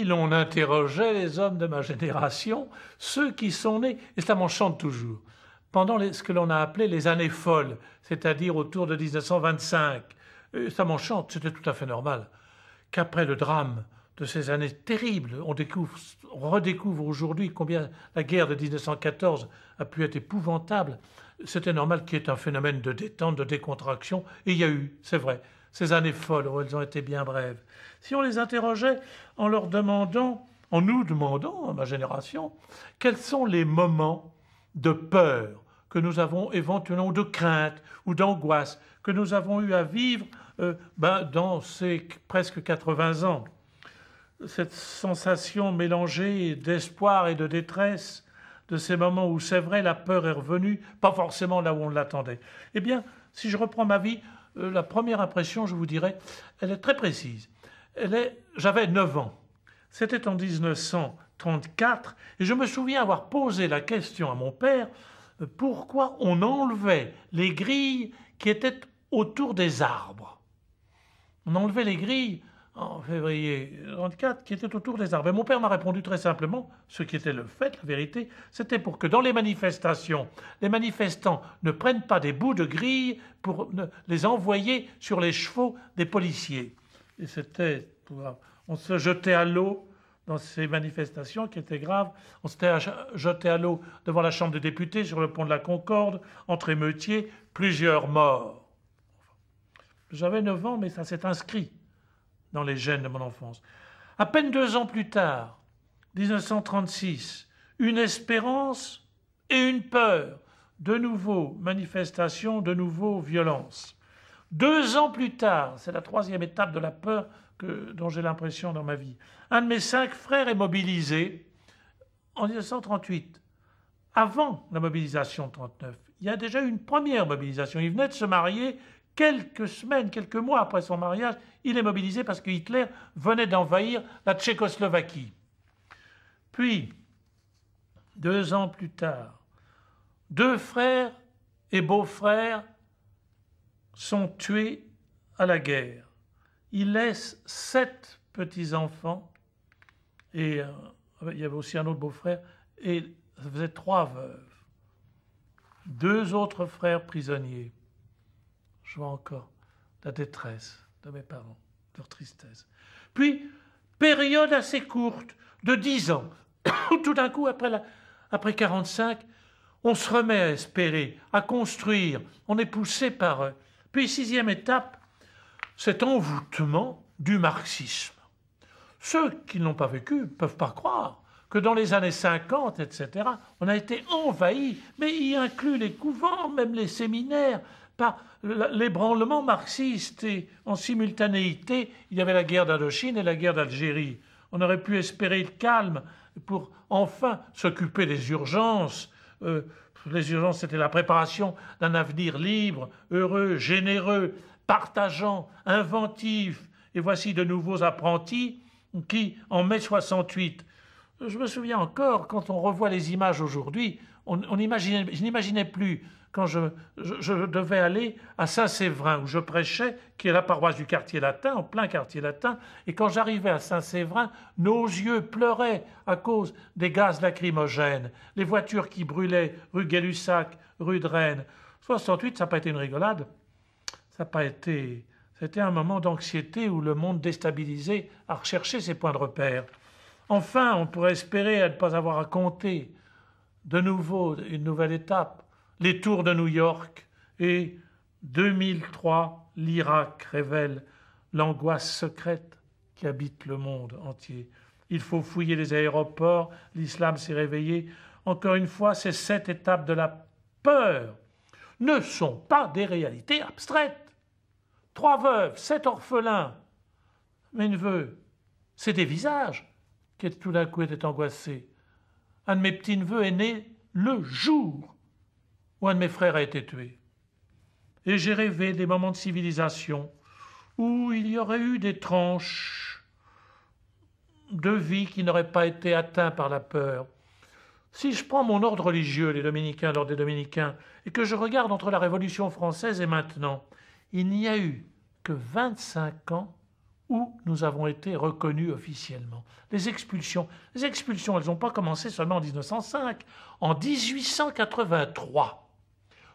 puis l'on interrogeait les hommes de ma génération, ceux qui sont nés, et ça m'enchante toujours, pendant ce que l'on a appelé les années folles, c'est-à-dire autour de 1925. Et ça m'enchante, c'était tout à fait normal qu'après le drame de ces années terribles, on redécouvre aujourd'hui combien la guerre de 1914 a pu être épouvantable. C'était normal qu'il y ait un phénomène de détente, de décontraction, et il y a eu, c'est vrai, ces années folles, où elles ont été bien brèves. Si on les interrogeait en leur demandant, en nous demandant, à ma génération, quels sont les moments de peur que nous avons éventuellement, de crainte ou d'angoisse que nous avons eu à vivre dans ces presque 80 ans. Cette sensation mélangée d'espoir et de détresse, de ces moments où c'est vrai la peur est revenue, pas forcément là où on l'attendait. Eh bien, si je reprends ma vie, la première impression, je vous dirais, elle est très précise. J'avais 9 ans. C'était en 1934 et je me souviens avoir posé la question à mon père pourquoi on enlevait les grilles qui étaient autour des arbres. On enlevait les grilles en février 1934 qui étaient autour des arbres. Et mon père m'a répondu très simplement, ce qui était le fait, la vérité, c'était pour que dans les manifestations, les manifestants ne prennent pas des bouts de grille pour les envoyer sur les chevaux des policiers. Et c'était, on se jetait à l'eau dans ces manifestations qui étaient graves. On s'était jeté à l'eau devant la Chambre des députés, sur le pont de la Concorde, entre émeutiers, plusieurs morts. J'avais 9 ans, mais ça s'est inscrit dans les gènes de mon enfance. À peine 2 ans plus tard, 1936, une espérance et une peur. De nouveau manifestations, de nouveau violence. 2 ans plus tard, c'est la 3e étape de la peur dont j'ai l'impression dans ma vie. Un de mes 5 frères est mobilisé en 1938. Avant la mobilisation de 1939, il y a déjà eu une première mobilisation. Il venait de se marier. Quelques semaines, quelques mois après son mariage, il est mobilisé parce que Hitler venait d'envahir la Tchécoslovaquie. Puis, 2 ans plus tard, 2 frères et beaux-frères sont tués à la guerre. Il laisse 7 petits-enfants et il y avait aussi un autre beau-frère et ça faisait 3 veuves. 2 autres frères prisonniers. Je vois encore la détresse de mes parents, leur tristesse. Puis, période assez courte, de 10 ans, où tout d'un coup, après 1945, on se remet à espérer, à construire, on est poussé par eux. Puis, 6e étape, cet envoûtement du marxisme. Ceux qui ne l'ont pas vécu ne peuvent pas croire que dans les années 50, etc., on a été envahi, mais y inclut les couvents, même les séminaires, par l'ébranlement marxiste. Et en simultanéité, il y avait la guerre d'Indochine et la guerre d'Algérie. On aurait pu espérer le calme pour enfin s'occuper des urgences. Les urgences, c'était la préparation d'un avenir libre, heureux, généreux, partageant, inventif. Et voici de nouveaux apprentis qui, en mai 68, je me souviens encore, quand on revoit les images aujourd'hui, je n'imaginais plus quand je devais aller à Saint-Séverin, où je prêchais, qui est la paroisse du quartier latin, en plein quartier latin, et quand j'arrivais à Saint-Séverin, nos yeux pleuraient à cause des gaz lacrymogènes, les voitures qui brûlaient rue Gay-Lussac, rue de Rennes. 68, ça n'a pas été une rigolade, ça n'a pas été... C'était un moment d'anxiété où le monde déstabilisé a recherché ses points de repère. Enfin, on pourrait espérer à ne pas avoir à compter de nouveau une nouvelle étape, les tours de New York, et 2003, l'Irak révèle l'angoisse secrète qui habite le monde entier. Il faut fouiller les aéroports, l'islam s'est réveillé. Encore une fois, ces 7 étapes de la peur ne sont pas des réalités abstraites. 3 veuves, 7 orphelins, mes neveux, c'est des visages qui tout d'un coup étaient angoissés. Un de mes petits-neveux est né le jour où un de mes frères a été tué. Et j'ai rêvé des moments de civilisation où il y aurait eu des tranches de vie qui n'auraient pas été atteintes par la peur. Si je prends mon ordre religieux, les dominicains, l'ordre des dominicains, et que je regarde entre la Révolution française et maintenant, il n'y a eu que 25 ans où nous avons été reconnus officiellement. Les expulsions, elles n'ont pas commencé seulement en 1905. En 1883,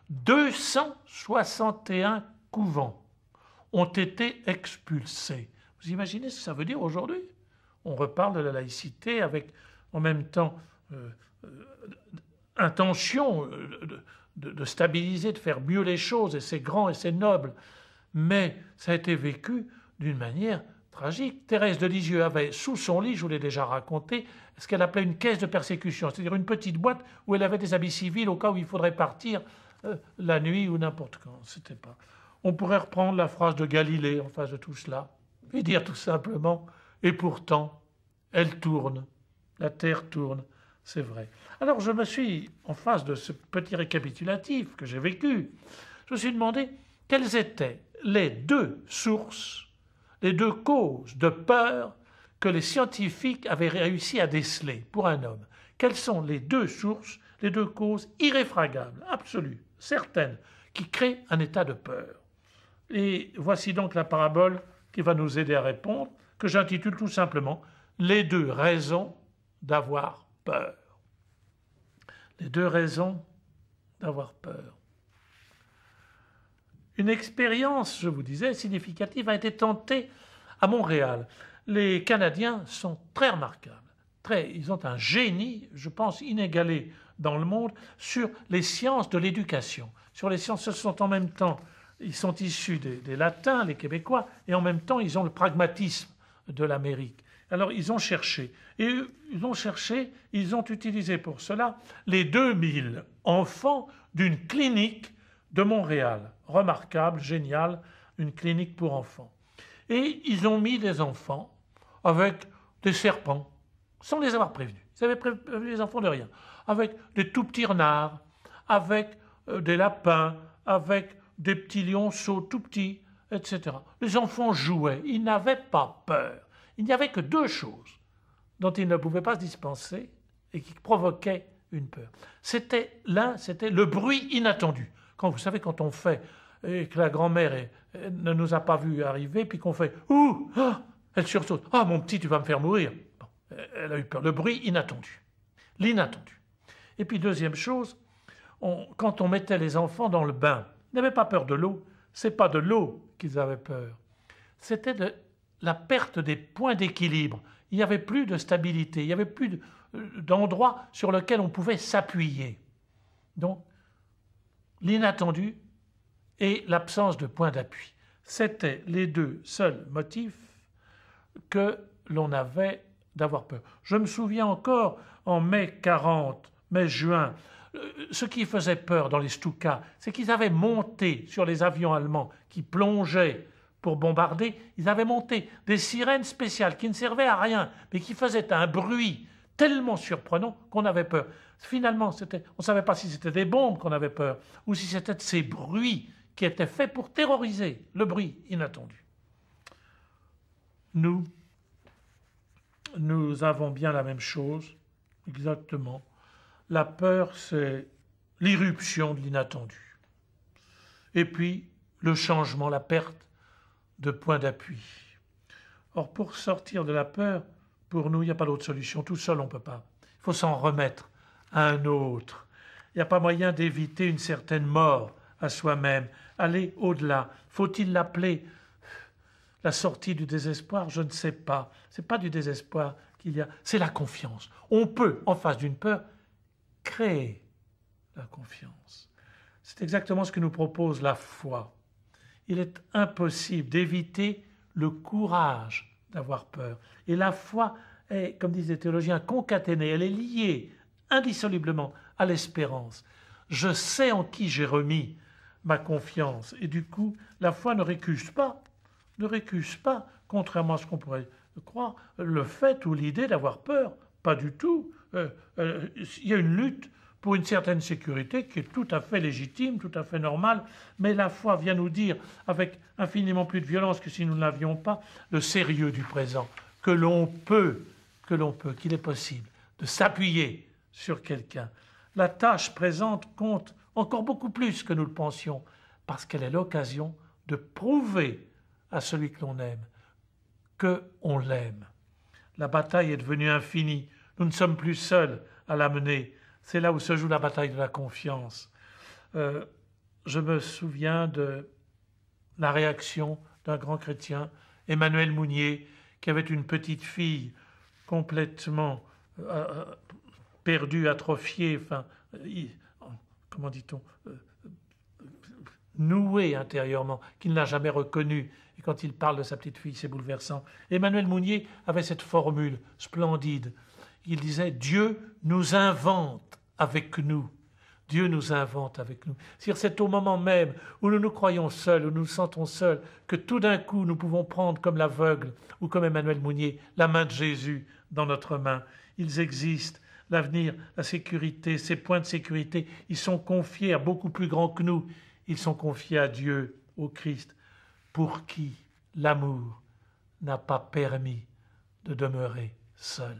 261 couvents ont été expulsés. Vous imaginez ce que ça veut dire aujourd'hui? On reparle de la laïcité avec en même temps intention de stabiliser, de faire mieux les choses, et c'est grand et c'est noble. Mais ça a été vécu d'une manière tragique. Thérèse de Lisieux avait sous son lit, je vous l'ai déjà raconté, ce qu'elle appelait une caisse de persécution, c'est-à-dire une petite boîte où elle avait des habits civils au cas où il faudrait partir la nuit ou n'importe quand. C'était pas. On pourrait reprendre la phrase de Galilée en face de tout cela et dire tout simplement « Et pourtant, elle tourne, la terre tourne ». C'est vrai. Alors je me suis, en face de ce petit récapitulatif que j'ai vécu, je me suis demandé quelles étaient les deux sources, les deux causes de peur que les scientifiques avaient réussi à déceler pour un homme. Quelles sont les deux sources, les deux causes irréfragables, absolues, certaines, qui créent un état de peur? Et voici donc la parabole qui va nous aider à répondre, que j'intitule tout simplement « Les deux raisons d'avoir peur ». Les deux raisons d'avoir peur. Une expérience, je vous disais, significative a été tentée à Montréal. Les Canadiens sont très remarquables. Ils ont un génie, je pense, inégalé dans le monde sur les sciences de l'éducation. Sur les sciences, ce sont en même temps, ils sont issus des Latins, les Québécois, et en même temps, ils ont le pragmatisme de l'Amérique. Alors, ils ont cherché. Et ils ont utilisé pour cela les 2000 enfants d'une clinique de Montréal. Remarquable, génial, une clinique pour enfants. Et ils ont mis des enfants avec des serpents, sans les avoir prévenus. Ils avaient prévenu les enfants de rien. Avec des tout petits renards, avec des lapins, avec des petits lionceaux tout petits, etc. Les enfants jouaient, ils n'avaient pas peur. Il n'y avait que deux choses dont ils ne pouvaient pas se dispenser et qui provoquaient une peur. C'était le bruit inattendu. Quand, vous savez, quand on fait et que la grand-mère ne nous a pas vus arriver, puis qu'on fait « Ouh ah !» Elle sursaute « Ah, mon petit, tu vas me faire mourir !» Bon, elle a eu peur. Le bruit inattendu. L'inattendu. Et puis, deuxième chose, quand on mettait les enfants dans le bain, ils n'avaient pas peur de l'eau. Ce n'est pas de l'eau qu'ils avaient peur. C'était de la perte des points d'équilibre. Il n'y avait plus de stabilité, il n'y avait plus d'endroit sur lequel on pouvait s'appuyer. Donc, l'inattendu et l'absence de point d'appui. C'étaient les deux seuls motifs que l'on avait d'avoir peur. Je me souviens encore, en mai 40, mai-juin, ce qui faisait peur dans les Stuka, c'est qu'ils avaient monté sur les avions allemands qui plongeaient pour bombarder, ils avaient monté des sirènes spéciales qui ne servaient à rien, mais qui faisaient un bruit tellement surprenant qu'on avait peur. Finalement, on ne savait pas si c'était des bombes qu'on avait peur, ou si c'était de ces bruits qui étaient faits pour terroriser, le bruit inattendu. Nous avons bien la même chose, exactement. La peur, c'est l'irruption de l'inattendu. Et puis, le changement, la perte de point d'appui. Or, pour sortir de la peur, pour nous, il n'y a pas d'autre solution. Tout seul, on ne peut pas. Il faut s'en remettre à un autre. Il n'y a pas moyen d'éviter une certaine mort à soi-même. Aller au-delà. Faut-il l'appeler la sortie du désespoir? Je ne sais pas. Ce n'est pas du désespoir qu'il y a. C'est la confiance. On peut, en face d'une peur, créer la confiance. C'est exactement ce que nous propose la foi. Il est impossible d'éviter le courage d'avoir peur. Et la foi est, comme disent les théologiens, concaténée. Elle est liée indissolublement à l'espérance. Je sais en qui j'ai remis ma confiance. Et du coup, la foi ne récuse pas, contrairement à ce qu'on pourrait croire, le fait ou l'idée d'avoir peur. Pas du tout. Il y a une lutte pour une certaine sécurité qui est tout à fait légitime, tout à fait normale, mais la foi vient nous dire, avec infiniment plus de violence que si nous ne l'avions pas, le sérieux du présent, que l'on peut, qu'il est possible de s'appuyer sur quelqu'un. La tâche présente compte encore beaucoup plus que nous le pensions, parce qu'elle est l'occasion de prouver à celui que l'on aime qu'on l'aime. La bataille est devenue infinie. Nous ne sommes plus seuls à la mener. C'est là où se joue la bataille de la confiance. Je me souviens de la réaction d'un grand chrétien, Emmanuel Mounier, qui avait une petite fille complètement perdue, atrophiée, comment dit-on, nouée intérieurement, qu'il n'a jamais reconnue. Et quand il parle de sa petite fille, c'est bouleversant. Emmanuel Mounier avait cette formule splendide. Il disait « Dieu nous invente avec nous ». Dieu nous invente avec nous. C'est au moment même où nous nous croyons seuls, où nous nous sentons seuls, que tout d'un coup nous pouvons prendre comme l'aveugle ou comme Emmanuel Mounier la main de Jésus dans notre main. Ils existent. L'avenir, la sécurité, ces points de sécurité, ils sont confiés à beaucoup plus grand que nous. Ils sont confiés à Dieu, au Christ, pour qui l'amour n'a pas permis de demeurer seul.